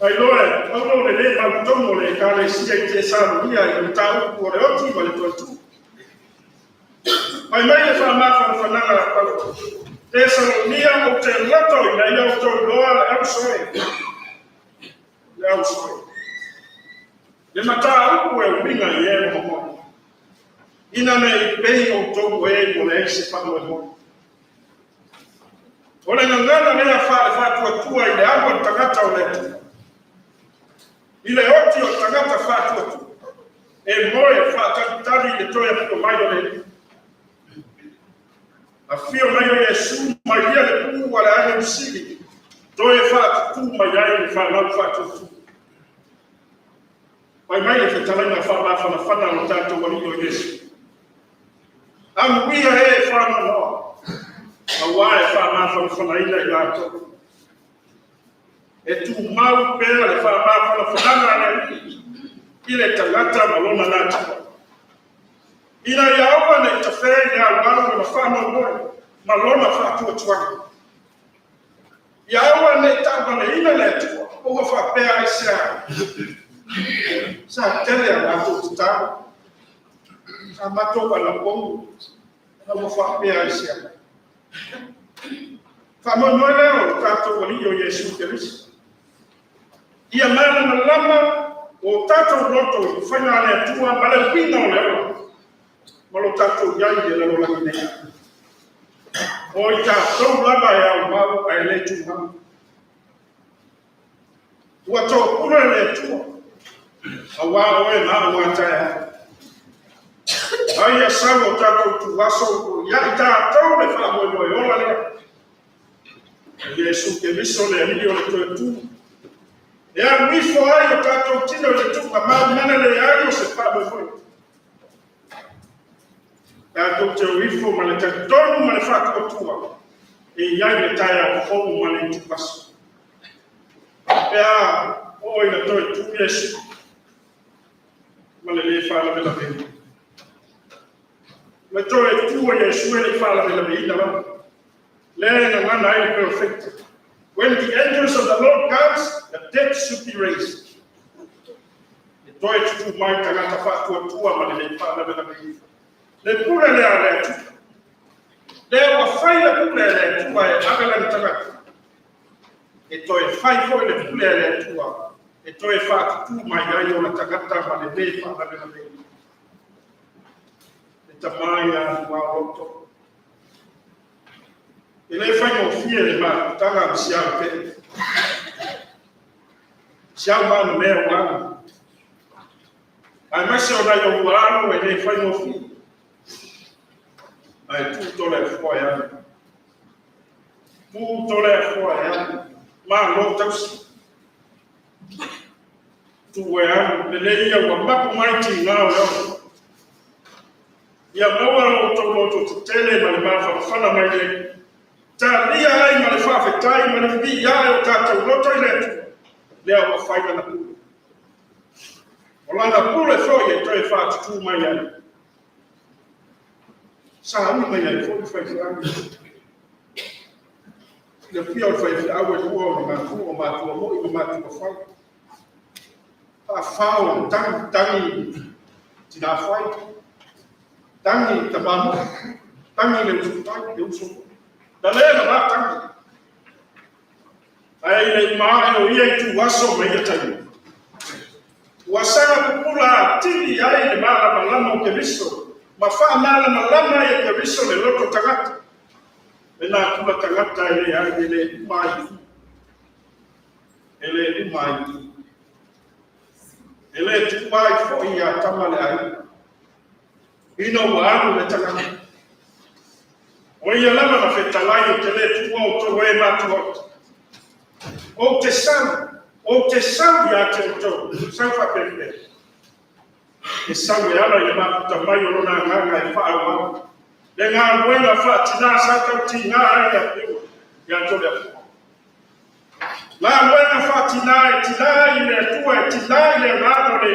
ai lo le ba tomo le kale si e sa ia eu ta o le oti vale tu ai mai fa ma fa na pa Tesalonia o te lato na ia to loa au soe. Au soe. Le mata o e winga ye mo. Ina nei pei o to e mo le se fa mo. Ole ngana na fa tua ile abo takata ole. Ile oti o takata fa tua. E mo e fa tari le to e ko mai ole. Afio na yo Yesu magia le ku wala ana msili to e fa tu magia le fa na fa tu mai le tala na fa na no tanto wali yo Yesu am wi e fa no awa e fa na ile la to e tu mau pera le fa na ile talata malona lata ina yaoba na itafeli ya wao mafano moyo malona fatu twa yaoba na itaba na ina letu o fa pea isia sa tele ya tuta amato bana bongo na fa pea isia famo noele o tato wali yo Yesu Kristo ia mana na lama o tato roto fanya na tua bale pina leo malo tato yangi la lola kine o ita to laba ya mau ai le tu ma wato kuna le tu awa we na wata ya ai sawo tato tu waso ya ita to le fa mo yo la le Yesu ke miso le ndio le tu ya mifo ai tato tino le tu kama mana le ya yo se fa mo Dr. Wifo maleta donu malefaka otua e yai taya ko male tupas ya o ina to tu Yesu male fala bela bela le to tu Yesu le fala bela bela le na mana ile perfect when the angels of the Lord comes the dead should be raised the to tu mai kana tafatu otua male fala bela bela le pure le ale tu le wa fai le pure le tu vai agala ntaka e toi fai foi le pule le tua e toi fa tu mai ai ona tagata ma le me fa na me e tamai a wa roto e le fai mo fie le ma tanga sia pe sia ma no me wa ai ma se ona yo wa e le fai mo fie ai tutto le fuori tutto le fuori ma lo taus tu le leia wa ma mai ti na o ya mawa to tele ma ma fa fana mai le ta lia ai ma le fa fe tai ma le vi ya o ta to toilet le o fa na ku ola na ku le fo ye to e fa tu mai ya sa mi mai ya fo fa le fio fa awe o ma ku o ma tu mo i ma tu fa fa tangi ti da fai tangi tabamu tangi le usu da le na tangi ai le ma o ia tu waso mai ya tangi wasanga kukula tili ai le mala malama ke viso ma fa mala malama ya ke viso le loto tagata ena kula tagata ile ai le mai ele mai ele tu mai fo ia tamale ai ino wa le tagata o ia lama na fetalai te le tu o to we ma tu o te sau ya te to sau fa pepe e sau ya la ma ta mai o na nga e fa wa le nga buena fa tina sa ka tina ya to le la buena fa tina ile tina ile na to le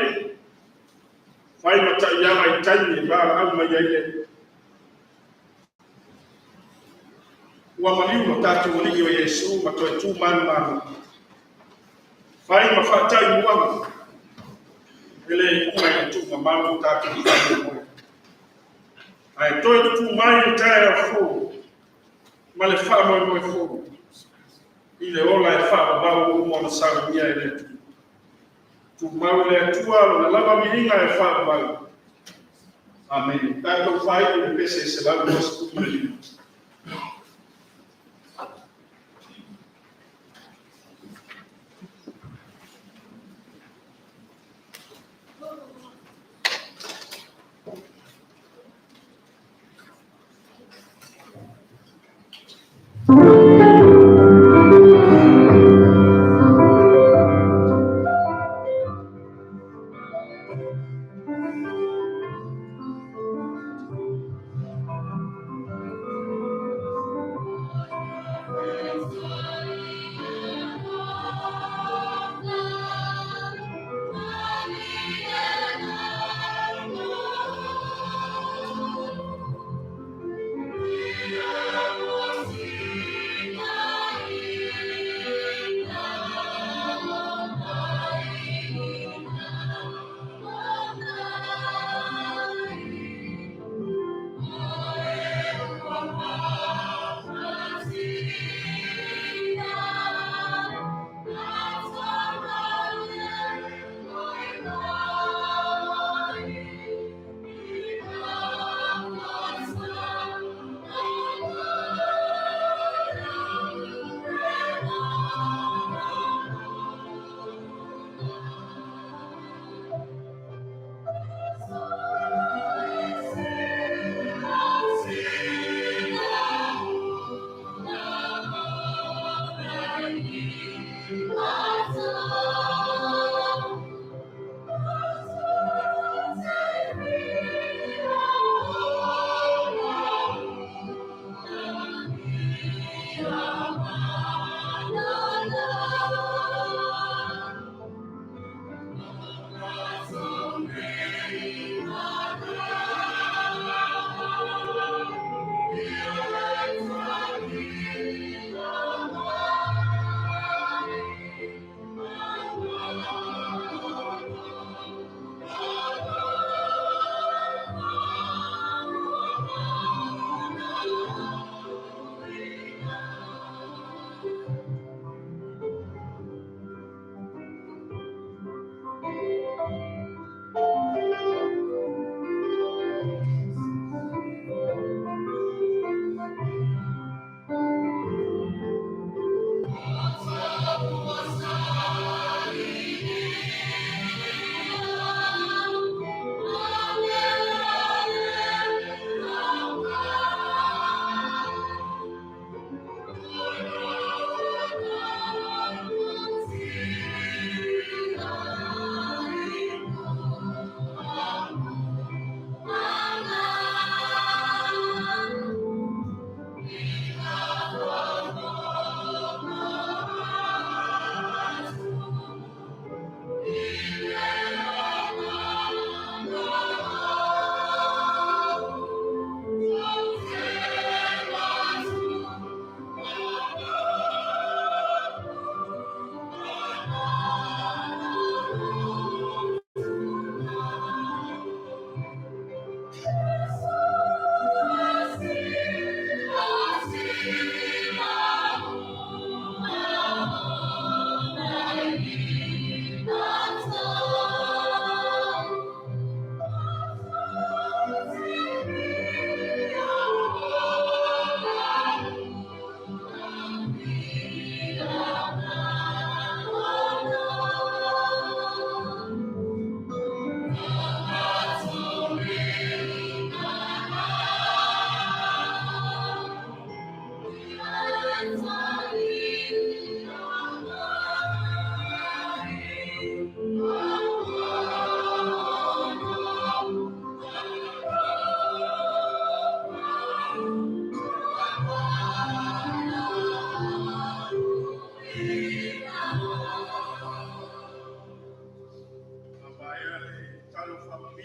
fai mata ya mai tani ba al mai ile wa maliu tatu wali yo Yesu mato tu man fai mafatai muamu ele kuma tu mamamu tatu mo ai to tu mai taya fo male fa mo fo ile ola fa ba mo na sa mia ile tu maule tu ala la ba milinga fa ba amen tanto fai le pese se va mo tu mai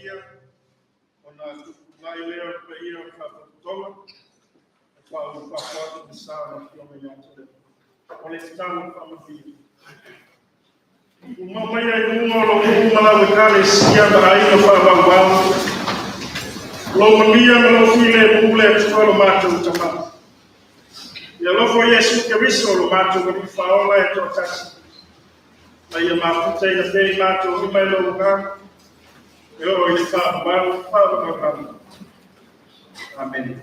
ia ona tukulai leo pe ia ka tola fa ni sana kwa mwenye ole tamu kama hivi mama ya yumo lo mala wekale sia baina fa bangwa lo mlia lo file mule tolo mato utama ya lo fo Yesu Kristo lo mato ni faola e totasi na ya mafuta ya bei mato ni malo nga yo ile fa ba amen.